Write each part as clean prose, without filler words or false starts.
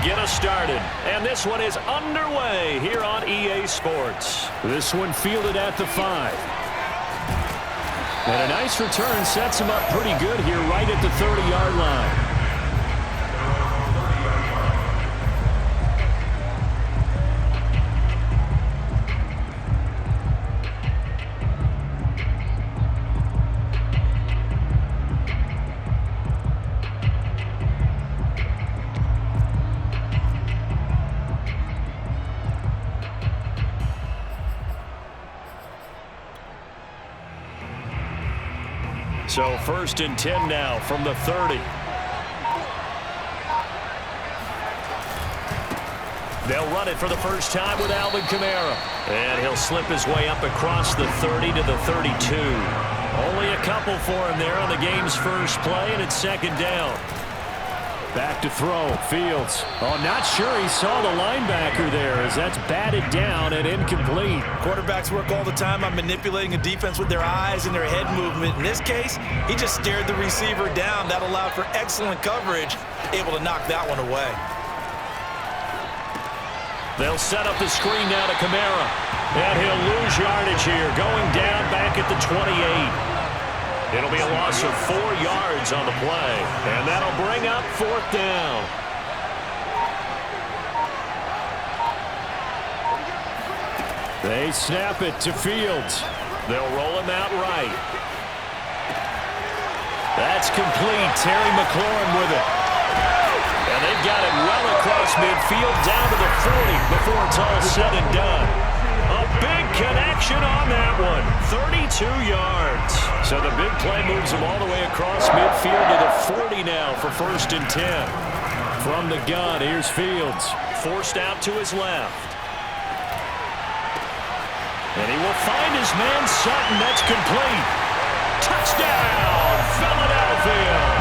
get us started. And this one is underway here on EA Sports. This one fielded at the 5. And a nice return sets him up pretty good here right at the 30-yard line. So 1st and 10 now from the 30. They'll run it for the first time with Alvin Kamara. And he'll slip his way up across the 30 to the 32. Only a couple for him there on the game's first play, and it's 2nd down. Back to throw, Fields. Oh, not sure he saw the linebacker there as that's batted down and incomplete. Quarterbacks work all the time on manipulating a defense with their eyes and their head movement. In this case, he just stared the receiver down. That allowed for excellent coverage, able to knock that one away. They'll set up the screen now to Kamara. And he'll lose yardage here, going down back at the 28. It'll be a loss of 4 yards on the play. And that'll bring up 4th down. They snap it to Fields. They'll roll him out right. That's complete. Terry McLaurin with it. And they've got it well across midfield down to the 40 before it's all said and done. A big connection on that one. 32 yards. So the big play moves him all the way across midfield to the 40 now for 1st and 10. From the gun, here's Fields. Forced out to his left. And he will find his man Sutton. That's complete. Touchdown, Philadelphia.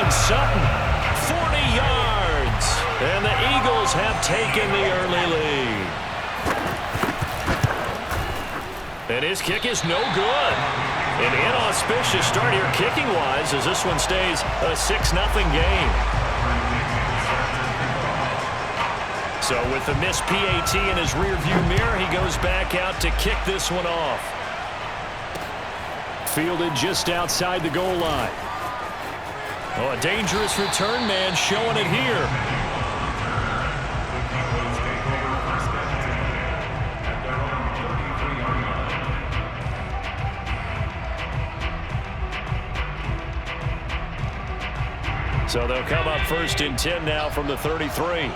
Sutton, 40 yards. And the Eagles have taken the early lead. And his kick is no good. An inauspicious start here kicking-wise as this one stays a 6-0 game. So with the missed PAT in his rearview mirror, he goes back out to kick this one off. Fielded just outside the goal line. Oh, a dangerous return man showing it here. So they'll come up 1st and 10 now from the 33.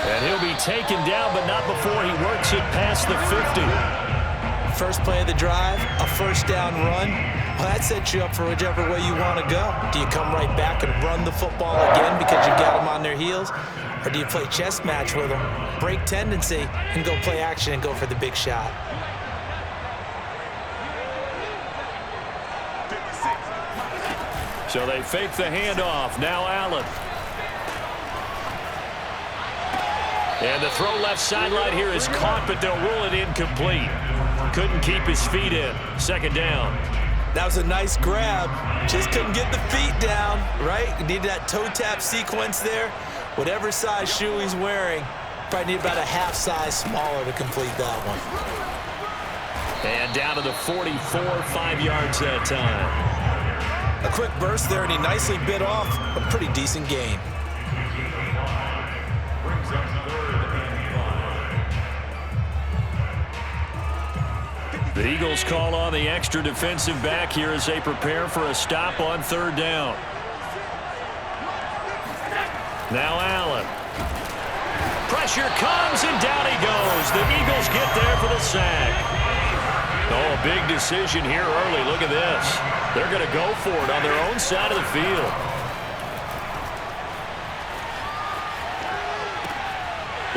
And he'll be taken down, but not before he works it past the 50. First play of the drive, a 1st down run. Well, that sets you up for whichever way you want to go. Do you come right back and run the football again because you got them on their heels? Or do you play chess match with them, break tendency, and go play action and go for the big shot? So they fake the handoff. Now Allen. And the throw left sideline here is caught, but they'll rule it incomplete. Couldn't keep his feet in. Second down. That was a nice grab. Just couldn't get the feet down, right? You needed that toe tap sequence there. Whatever size shoe he's wearing, probably need about a half size smaller to complete that one. And down to the 44, 5 yards that time. A quick burst there, and he nicely bit off a pretty decent gain. The Eagles call on the extra defensive back here as they prepare for a stop on third down. Now Allen. Pressure comes, and down he goes. The Eagles get there for the sack. Oh, a big decision here early. Look at this. They're going to go for it on their own side of the field.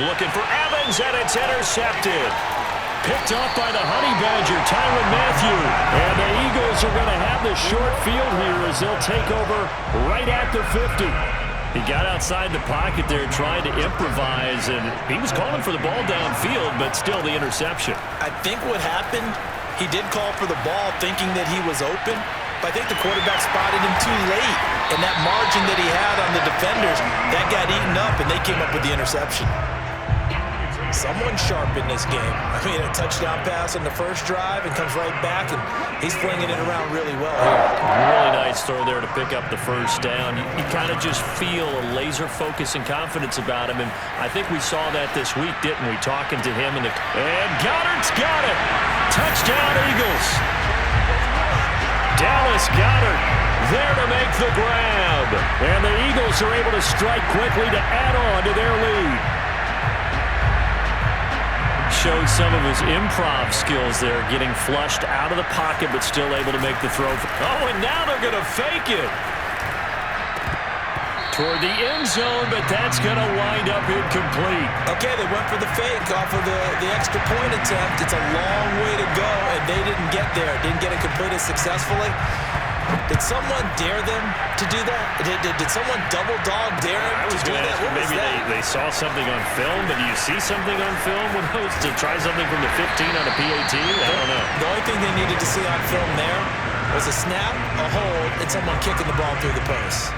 Looking for Evans, and it's intercepted. Picked off by the Honey Badger, Tyrann Mathieu. And the Eagles are going to have the short field here as they'll take over right at the 50. He got outside the pocket there trying to improvise, and he was calling for the ball downfield, but still the interception. I think what happened, he did call for the ball thinking that he was open, but I think the quarterback spotted him too late. And that margin that he had on the defenders, that got eaten up, and they came up with the interception. Someone sharp in this game. I mean, a touchdown pass on the first drive and comes right back, and he's flinging it around really well here. Really nice throw there to pick up the first down. You kind of just feel a laser focus and confidence about him, and I think we saw that this week, didn't we? Talking to him and Goddard's got it. Touchdown, Eagles. Dallas Goedert there to make the grab, and the Eagles are able to strike quickly to add on to their lead. Showed some of his improv skills there, getting flushed out of the pocket, but still able to make the throw. Oh, and now they're going to fake it toward the end zone, but that's going to wind up incomplete. Okay, they went for the fake off of the extra point attempt. It's a long way to go, and they didn't get there. Didn't get it completed successfully. Did someone dare them to do that? Did someone double dog dare them to do that? Maybe they saw something on film, but do you see something on film when those to try something from the 15 on a PAT? I don't know. The only thing they needed to see on film there was a snap, a hold, and someone kicking the ball through the post.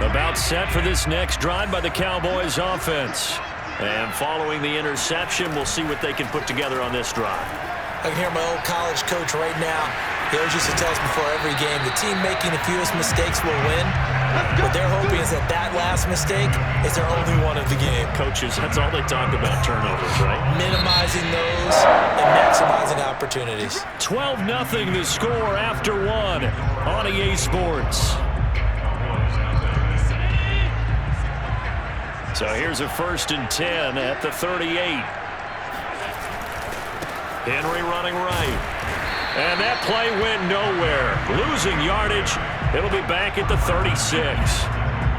About set for this next drive by the Cowboys offense. And following the interception, we'll see what they can put together on this drive. I can hear my old college coach right now. He always used to tell us before every game, the team making the fewest mistakes will win. What they're hoping is that last mistake is their only one of the game. Coaches, that's all they talk about, turnovers, right? Minimizing those and maximizing opportunities. 12-0 the score after one on EA Sports. So here's a 1st and 10 at the 38. Henry running right. And that play went nowhere. Losing yardage. It'll be back at the 36.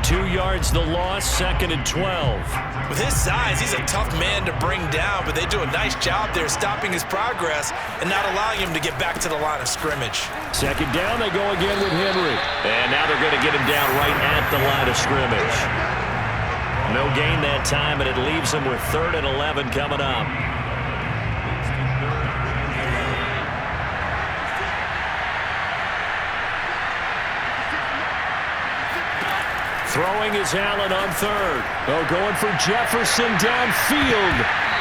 2 yards the loss, 2nd and 12. With his size, he's a tough man to bring down, but they do a nice job there stopping his progress and not allowing him to get back to the line of scrimmage. 2nd down, they go again with Henry. And now they're going to get him down right at the line of scrimmage. No gain that time, and it leaves him with 3rd and 11 coming up. Throwing is Allen on 3rd. Oh, going for Jefferson downfield.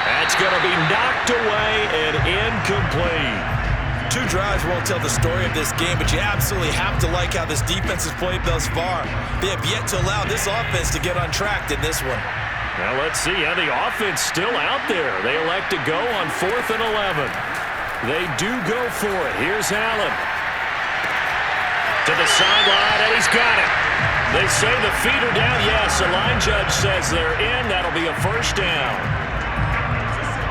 That's going to be knocked away and incomplete. 2 drives won't tell the story of this game, but you absolutely have to like how this defense has played thus far. They have yet to allow this offense to get untracked in this one. Now let's see. Yeah, the offense still out there. They elect to go on 4th and 11. They do go for it. Here's Allen. To the sideline, and he's got it. They say the feet are down. Yes, the line judge says they're in. That'll be a 1st down.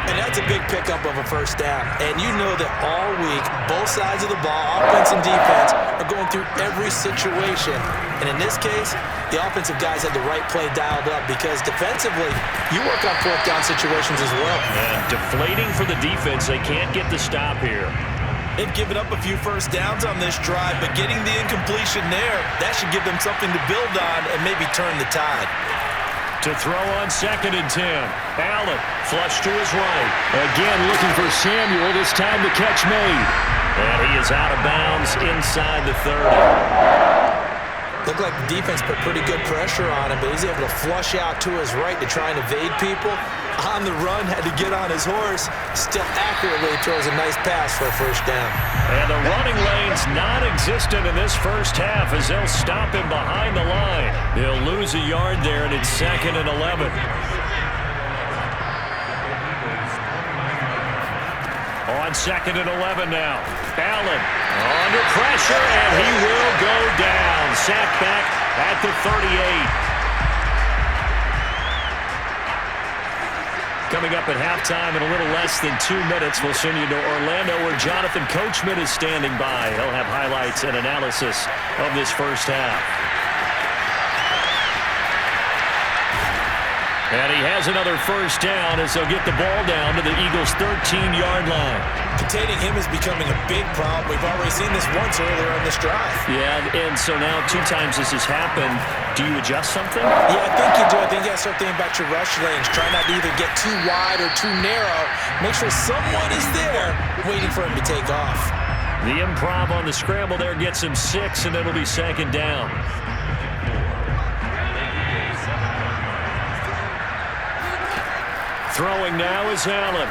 And that's a big pickup of a 1st down. And you know that all week, both sides of the ball, offense and defense, are going through every situation. And in this case, the offensive guys had the right play dialed up because defensively, you work on 4th down situations as well. And deflating for the defense. They can't get the stop here. They've given up a few first downs on this drive, but getting the incompletion there, that should give them something to build on and maybe turn the tide. To throw on 2nd and 10. Allen, flush to his right. Again looking for Samuel. This time the catch made. And he is out of bounds inside the 30. Looked like the defense put pretty good pressure on him, but he's able to flush out to his right to try and evade people. On the run, had to get on his horse. Still accurately throws a nice pass for a first down. And the running lane's non-existent in this first half as they'll stop him behind the line. He'll lose a yard there, and it's 2nd and 11. On 2nd and 11 now. Allen under pressure, and he will go down. Sacked back at the 38. Coming up at halftime in a little less than 2 minutes, we'll send you to Orlando where Jonathan Coachman is standing by. He'll have highlights and analysis of this first half. And he has another first down as they'll get the ball down to the Eagles' 13-yard line. Containing him is becoming a big problem. We've already seen this once earlier on this drive. Yeah, and so now 2 times this has happened. Do you adjust something? Yeah, I think you do. I think you got to start thinking about your rush lanes. Try not to either get too wide or too narrow. Make sure someone is there waiting for him to take off. The improv on the scramble there gets him 6, and it'll be 2nd down. Throwing now is Allen.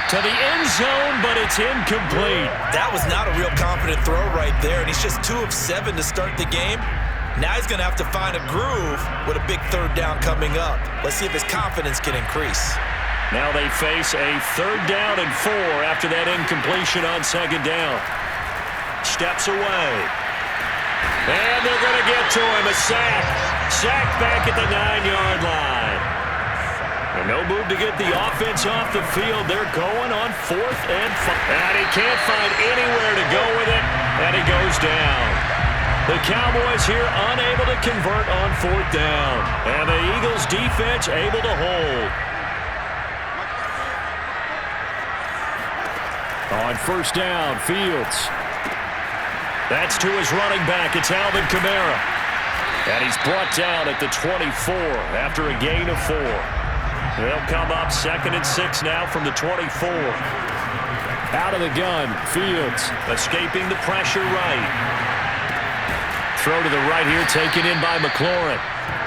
To the end zone, but it's incomplete. That was not a real confident throw right there, and he's just 2 of 7 to start the game. Now he's going to have to find a groove with a big 3rd down coming up. Let's see if his confidence can increase. Now they face a 3rd down and 4 after that incompletion on 2nd down. Steps away. And they're going to get to him. A sack. Sack back at the 9-yard line. And no move to get the offense off the field. They're going on 4th and 5. And he can't find anywhere to go with it. And he goes down. The Cowboys here unable to convert on 4th down. And the Eagles defense able to hold. On 1st down, Fields. That's to his running back. It's Alvin Kamara. And he's brought down at the 24 after a gain of 4. They'll come up 2nd and 6 now from the 24. Out of the gun, Fields escaping the pressure right. Throw to the right here, taken in by McLaurin.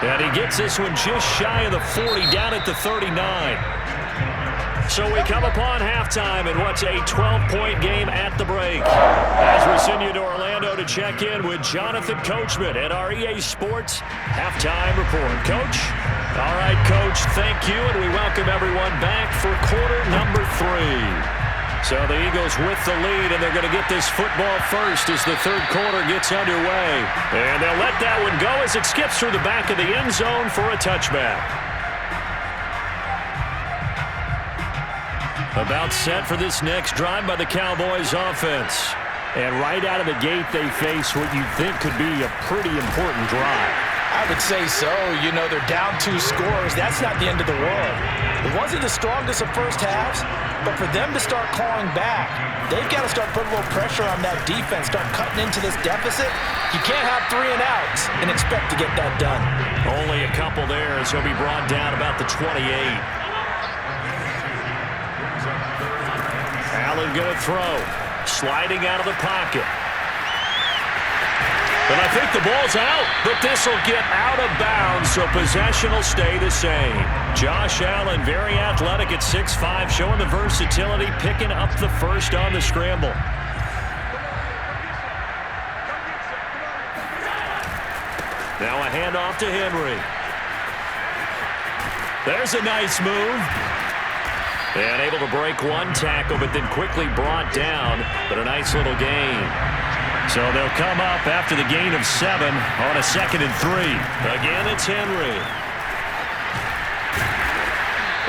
And he gets this one just shy of the 40, down at the 39. So we come upon halftime in what's a 12-point game at the break. As we send you to Orlando to check in with Jonathan Coachman at our EA Sports Halftime Report. Coach? All right, Coach, thank you, and we welcome everyone back for quarter number 3. So the Eagles with the lead, and they're going to get this football first as the 3rd quarter gets underway. And they'll let that one go as it skips through the back of the end zone for a touchback. About set for this next drive by the Cowboys offense. And right out of the gate, they face what you think could be a pretty important drive. I would say so. You know, they're down 2 scores. That's not the end of the world. It wasn't the strongest of first halves, but for them to start clawing back, they've got to start putting a little pressure on that defense, start cutting into this deficit. You can't have 3 and outs and expect to get that done. Only a couple there as he'll be brought down about the 28. Allen going to throw. Sliding out of the pocket. And I think the ball's out, but this will get out of bounds, so possession will stay the same. Josh Allen, very athletic at 6'5", showing the versatility, picking up the first on the scramble. Now a handoff to Henry. There's a nice move. And able to break one tackle, but then quickly brought down, but a nice little gain. So they'll come up after the gain of 7 on a 2nd and 3. Again, it's Henry.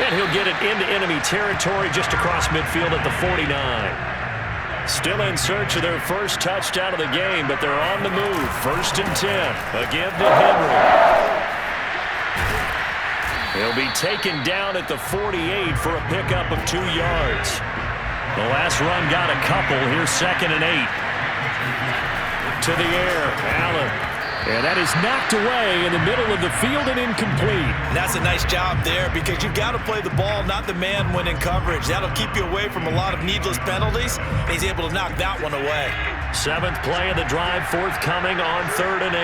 And he'll get it into enemy territory just across midfield at the 49. Still in search of their first touchdown of the game, but they're on the move. 1st and 10. Again to Henry. He'll be taken down at the 48 for a pickup of 2 yards. The last run got a couple. Here's 2nd and 8. To the air, Allen. And that is knocked away in the middle of the field and incomplete. And that's a nice job there because you've got to play the ball, not the man when in coverage. That'll keep you away from a lot of needless penalties. And he's able to knock that one away. 7th play of the drive, forthcoming on 3rd and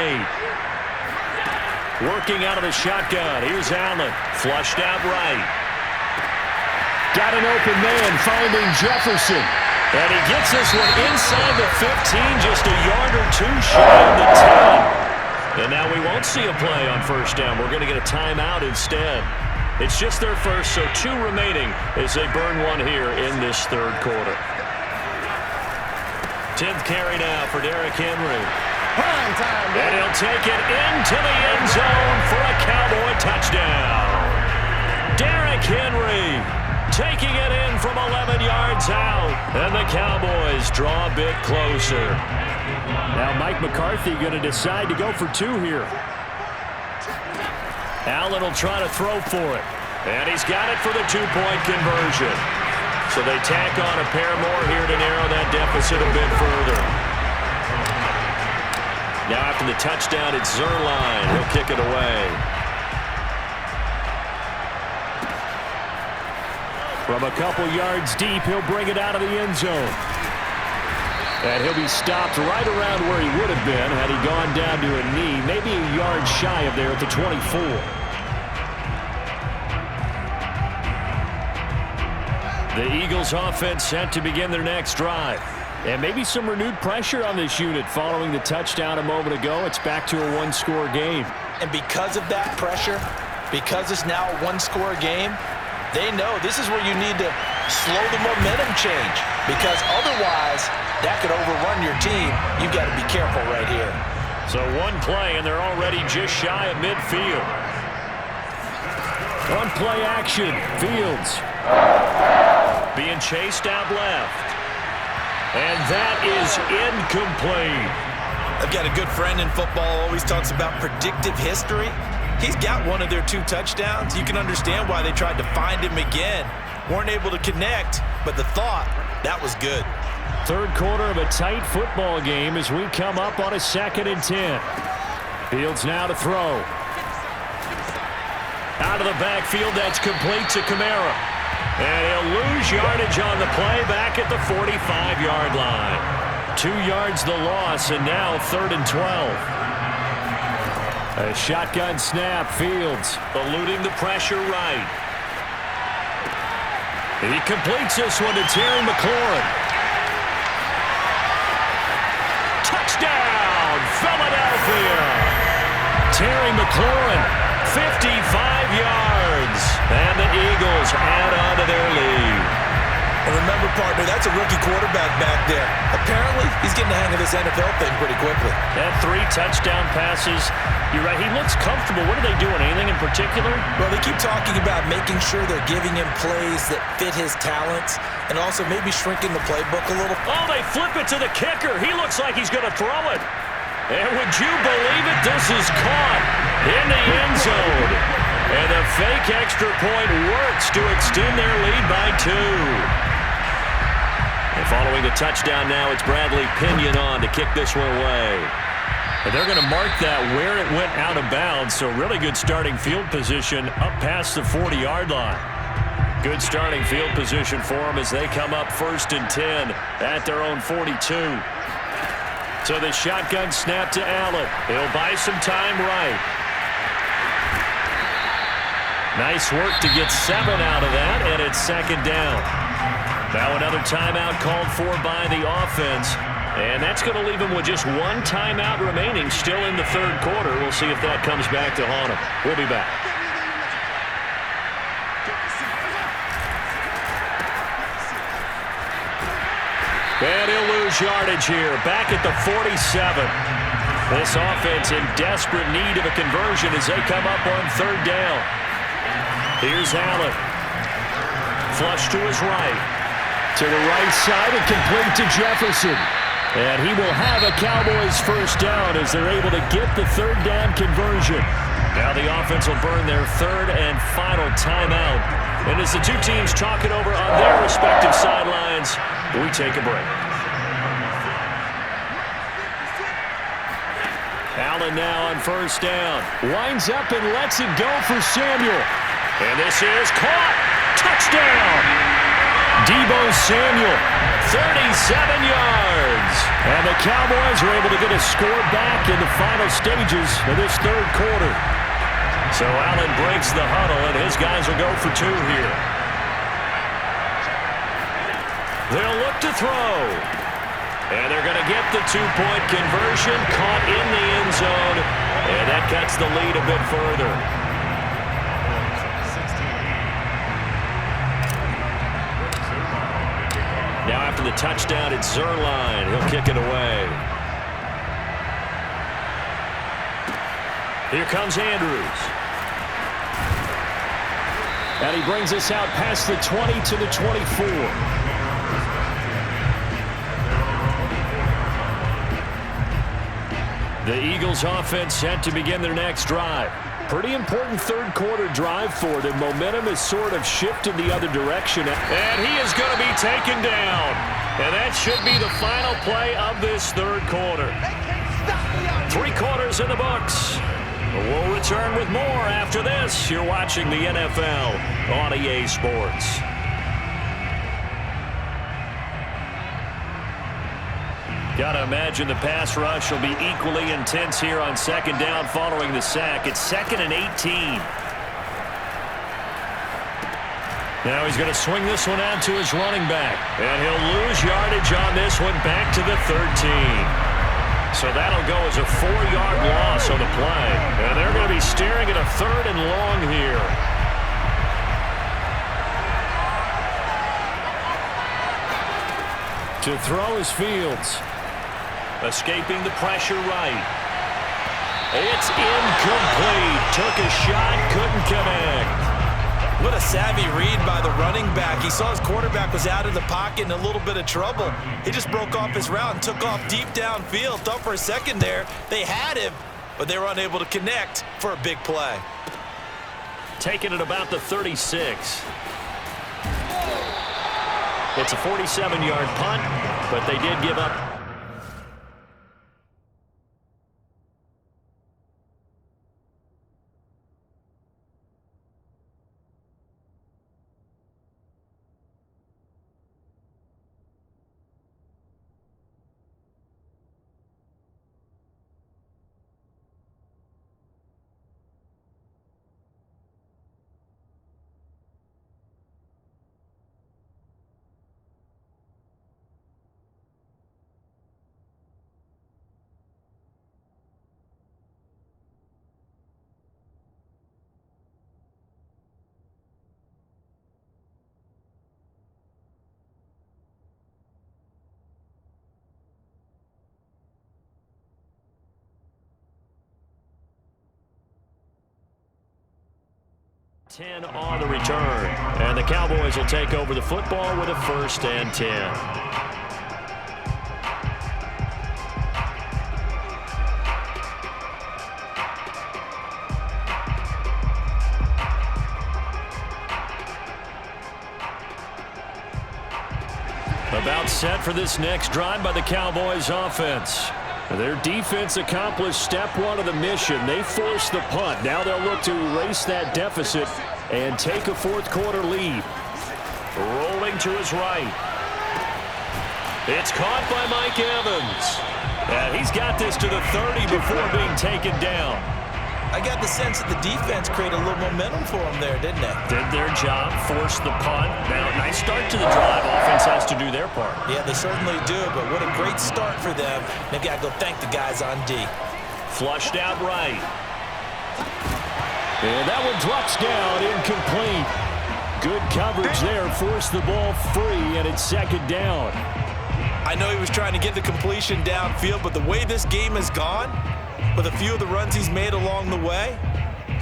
8. Working out of the shotgun. Here's Allen. Flushed out right. Got an open man, finding Jefferson. And he gets this one inside the 15, just a yard or two shy of the 10. And now we won't see a play on 1st down. We're going to get a timeout instead. It's just their first, so 2 remaining as they burn one here in this 3rd quarter. 10th carry now for Derrick Henry. Prime time, and he'll take it into the end zone for a Cowboy touchdown. Derrick Henry taking it in from 11 yards out. And the Cowboys draw a bit closer. Now Mike McCarthy going to decide to go for 2 here. Allen will try to throw for it. And he's got it for the 2-point conversion. So they tack on a pair more here to narrow that deficit a bit further. Now after the touchdown, it's Zerline. He'll kick it away. From a couple yards deep, he'll bring it out of the end zone. And he'll be stopped right around where he would have been had he gone down to a knee, maybe a yard shy of there at the 24. The Eagles offense set to begin their next drive. And maybe some renewed pressure on this unit following the touchdown a moment ago. It's back to a 1-score game. And because of that pressure, because it's now a 1-score game, they know this is where you need to slow the momentum change because otherwise that could overrun your team. You've got to be careful right here. So 1 play, and they're already just shy of midfield. On play action, Fields being chased out left. And that is incomplete. I've got a good friend in football, always talks about predictive history. He's got one of their 2 touchdowns. You can understand why they tried to find him again. Weren't able to connect, but the thought, that was good. 3rd quarter of a tight football game as we come up on a 2nd and 10. Fields now to throw. Out of the backfield, that's complete to Kamara. And he'll lose yardage on the play back at the 45-yard line. 2 yards the loss, and now 3rd and 12. A shotgun snap, Fields eluding the pressure right. He completes this one to Terry McLaurin. Touchdown, Philadelphia! Terry McLaurin, 55 yards. And the Eagles add on to their lead. And remember, partner, that's a rookie quarterback back there. Apparently, he's getting the hang of this NFL thing pretty quickly. Had 3 touchdown passes. You're right, he looks comfortable. What are they doing? Anything in particular? Well, they keep talking about making sure they're giving him plays that fit his talents and also maybe shrinking the playbook a little. Oh, they flip it to the kicker. He looks like he's going to throw it. And would you believe it? This is caught in the end zone. And the fake extra point works to extend their lead by 2. And following the touchdown now, it's Bradley Pinion on to kick this one away. And they're going to mark that where it went out of bounds, so really good starting field position up past the 40-yard line. Good starting field position for them as they come up 1st and 10 at their own 42. So the shotgun snap to Allen. He'll buy some time right. Nice work to get 7 out of that, and it's 2nd down. Now another timeout called for by the offense. And that's going to leave him with just 1 timeout remaining still in the 3rd quarter. We'll see if that comes back to haunt him. We'll be back. And he'll lose yardage here. Back at the 47. This offense in desperate need of a conversion as they come up on 3rd down. Here's Allen. Flush to his right. To the right side and complete to Jefferson. And he will have a Cowboys 1st down as they're able to get the 3rd down conversion. Now the offense will burn their 3rd and final timeout And as the two teams talk it over on their respective sidelines, we take a break. Allen now on first down. Winds up and lets it go for Samuel. And this is caught. Touchdown. Deebo Samuel, 37 yards. And the Cowboys are able to get a score back in the final stages of this third quarter. So Allen breaks the huddle, and his guys will go for two here. They'll look to throw. And they're going to get the two-point conversion, caught in the end zone, and that cuts the lead a bit further. Now after the touchdown, it's Zerline. He'll kick it away. Here comes Andrews. And he brings us out past the 20 to the 24. The Eagles offense set to begin their next drive. Pretty important third quarter drive for them. Momentum has sort of shifted the other direction. And he is going to be taken down. And that should be the final play of this third quarter. 3 quarters in the books. We'll return with more after this. You're watching the NFL on EA Sports. Got to imagine the pass rush will be equally intense here on second down following the sack. It's 2nd and 18. Now he's going to swing this one out to his running back. And he'll lose yardage on this one back to the 13. So that'll go as a 4-yard loss on the play. And they're going to be staring at a 3rd and long here. To throw is Fields. Escaping the pressure right. It's incomplete. Took a shot, couldn't connect. What a savvy read by the running back. He saw his quarterback was out of the pocket in a little bit of trouble. He just broke off his route and took off deep downfield. Thought for a second there they had him, but they were unable to connect for a big play. Taking it about the 36. It's a 47-yard punt, but they did give up. Ten on the return, and the Cowboys will take over the football with a 1st and 10. About set for this next drive by the Cowboys offense. Their defense accomplished step 1 of the mission. They forced the punt. Now they'll look to erase that deficit and take a 4th quarter lead. Rolling to his right. It's caught by Mike Evans. And he's got this to the 30 before being taken down. I got the sense that the defense created a little momentum for them there, didn't it? Did their job, forced the punt. Now, nice start to the drive. Offense has to do their part. Yeah, they certainly do, but what a great start for them. They've got to go thank the guys on D. Flushed out right. And that one drops down, incomplete. Good coverage there, forced the ball free, and it's 2nd down. I know he was trying to get the completion downfield, but the way this game has gone, with a few of the runs he's made along the way,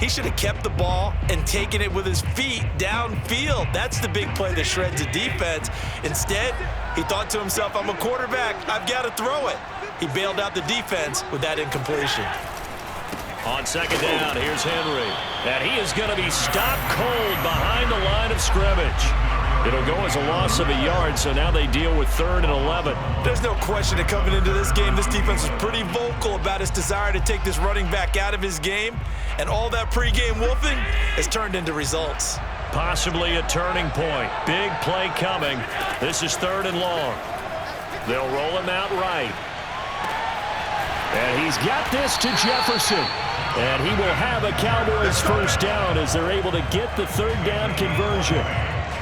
he should have kept the ball and taken it with his feet downfield. That's the big play that shreds the defense. Instead, he thought to himself, I'm a quarterback, I've got to throw it. He bailed out the defense with that incompletion. On second down, here's Henry. And he is going to be stopped cold behind the line of scrimmage. It'll go as a loss of a yard, so now they deal with 3rd and 11. There's no question that coming into this game, this defense is pretty vocal about its desire to take this running back out of his game. And all that pregame wolfing has turned into results. Possibly a turning point. Big play coming. This is 3rd and long. They'll roll him out right. And he's got this to Jefferson. And he will have a Cowboys first down as they're able to get the 3rd down conversion.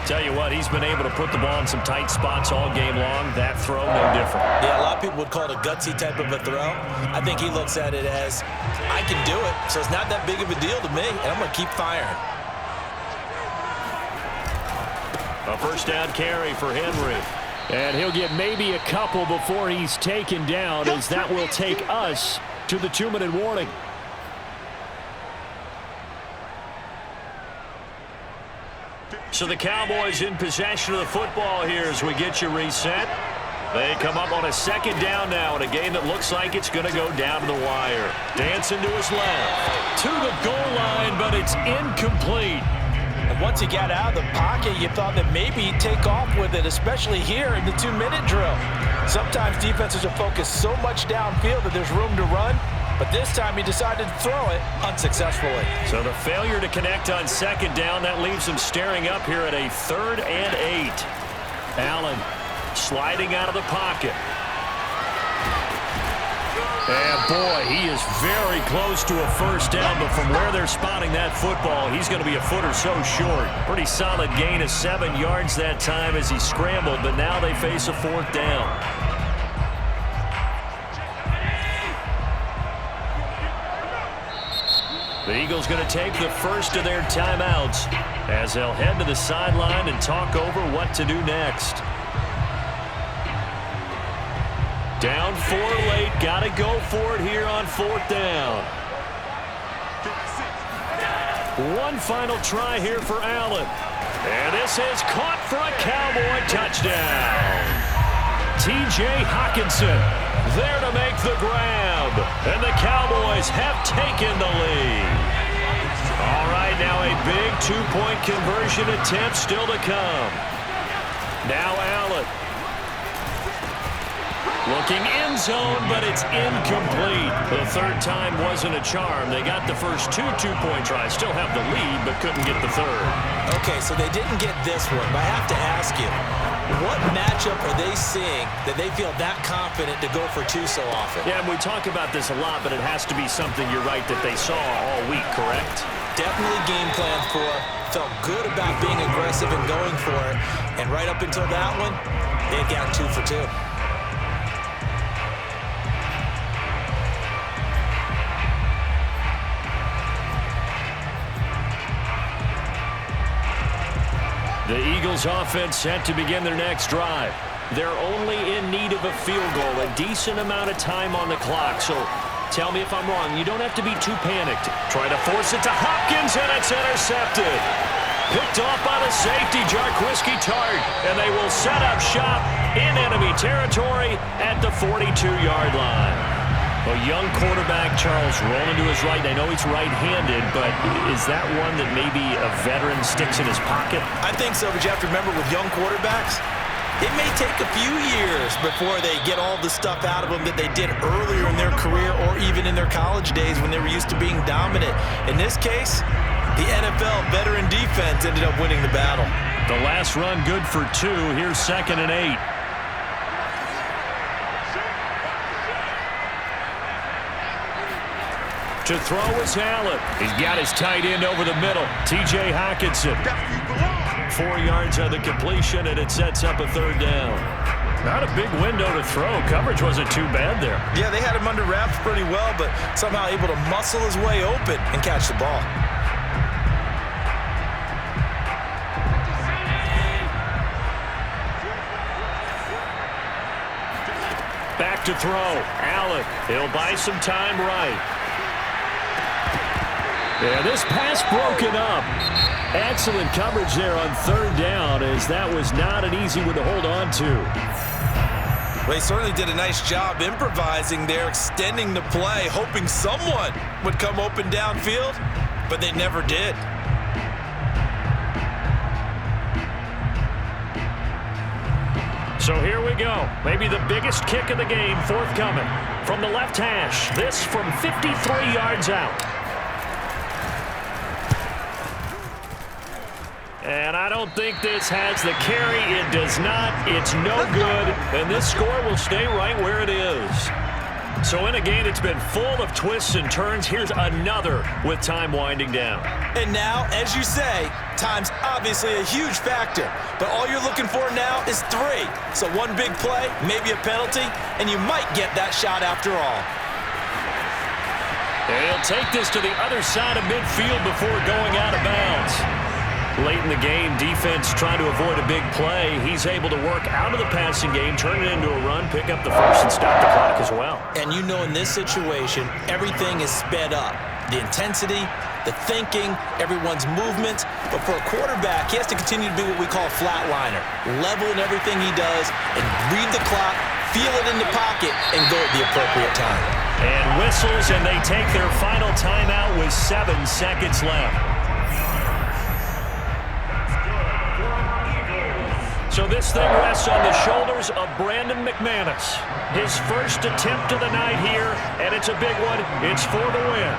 Tell you what, he's been able to put the ball in some tight spots all game long. That throw, no different. Yeah, a lot of people would call it a gutsy type of a throw. I think he looks at it as, I can do it, so it's not that big of a deal to me, and I'm going to keep firing. A first down carry for Henry. And he'll get maybe a couple before he's taken down, as that will take us to the 2-minute warning. So the Cowboys in possession of the football here as we get you reset. They come up on a second down now in a game that looks like it's going to go down to the wire. Dancing to his left. To the goal line, but it's incomplete. And once he got out of the pocket, you thought that maybe he'd take off with it, especially here in the 2-minute drill. Sometimes defenses are focused so much downfield that there's room to run. But this time he decided to throw it unsuccessfully. So the failure to connect on second down, that leaves him staring up here at a 3rd and 8. Allen sliding out of the pocket. And boy, he is very close to a first down, but from where they're spotting that football, he's going to be a foot or so short. Pretty solid gain of 7 yards that time as he scrambled, but now they face a 4th down. The Eagles going to take the first of their timeouts as they'll head to the sideline and talk over what to do next. Down 4 late, got to go for it here on 4th down. One final try here for Allen. And this is caught for a Cowboy touchdown. T.J. Hockenson there to make the grab. And the Cowboys have taken the lead. All right, now a big 2-point conversion attempt still to come. Now Allen. Looking end zone, but it's incomplete. The 3rd time wasn't a charm. They got the first 2 2-point tries. Still have the lead, but couldn't get the 3rd. Okay, so they didn't get this one, but I have to ask you, what matchup are they seeing that they feel that confident to go for 2 so often? Yeah, and we talk about this a lot, but it has to be something, you're right, that they saw all week, correct? Definitely game plan for, felt good about being aggressive and going for it, and right up until that one, they had gotten 2 for 2. The Eagles offense set to begin their next drive. They're only in need of a field goal, a decent amount of time on the clock. So tell me if I'm wrong. You don't have to be too panicked. Try to force it to Hopkins, and it's intercepted. Picked off by the safety, Jarquiski Tart, and they will set up shop in enemy territory at the 42-yard line. A young quarterback, Charles, rolling to his right. I know he's right-handed, but is that one that maybe a veteran sticks in his pocket? I think so, but you have to remember with young quarterbacks, it may take a few years before they get all the stuff out of them that they did earlier in their career or even in their college days when they were used to being dominant. In this case, the NFL veteran defense ended up winning the battle. The last run good for 2. Here's 2nd and 8. To throw is Allen. He's got his tight end over the middle. T.J. Hockenson. 4 yards on the completion, and it sets up a 3rd down. Not a big window to throw. Coverage wasn't too bad there. Yeah, they had him under wraps pretty well, but somehow able to muscle his way open and catch the ball. Back to throw. Allen. He'll buy some time right. Yeah, this pass broken up. Excellent coverage there on 3rd down, as that was not an easy one to hold on to. Well, he certainly did a nice job improvising there, extending the play, hoping someone would come open downfield, but they never did. So here we go. Maybe the biggest kick of the game forthcoming. From the left hash, this from 53 yards out. And I don't think this has the carry. It does not. It's no good. And this score will stay right where it is. So in a game that's been full of twists and turns, here's another with time winding down. And now, as you say, time's obviously a huge factor. But all you're looking for now is 3. So one big play, maybe a penalty, and you might get that shot after all. And he'll take this to the other side of midfield before going out of bounds. Late in the game, defense trying to avoid a big play. He's able to work out of the passing game, turn it into a run, pick up the first, and stop the clock as well. And you know in this situation, everything is sped up. The intensity, the thinking, everyone's movement. But for a quarterback, he has to continue to be what we call a flatliner. Level in everything he does and read the clock, feel it in the pocket, and go at the appropriate time. And whistles, and they take their final timeout with 7 seconds left. So this thing rests on the shoulders of Brandon McManus. His first attempt of the night here, and it's a big one. It's for the win.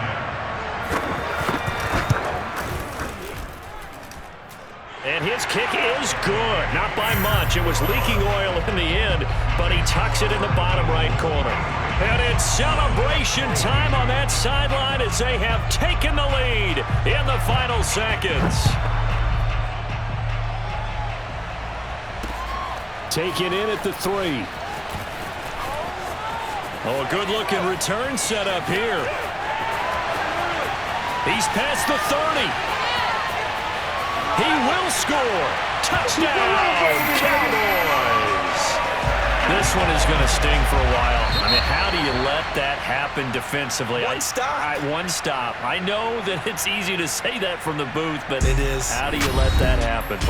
And his kick is good. Not by much. It was leaking oil in the end, but he tucks it in the bottom right corner. And it's celebration time on that sideline as they have taken the lead in the final seconds. Taken in at the 3. Oh, a good-looking return set up here. He's past the 30. He will score. Touchdown, Cowboys. This one is going to sting for a while. I mean, how do you let that happen defensively? One stop. One stop. I know that it's easy to say that from the booth, but it is. How do you let that happen, Mark?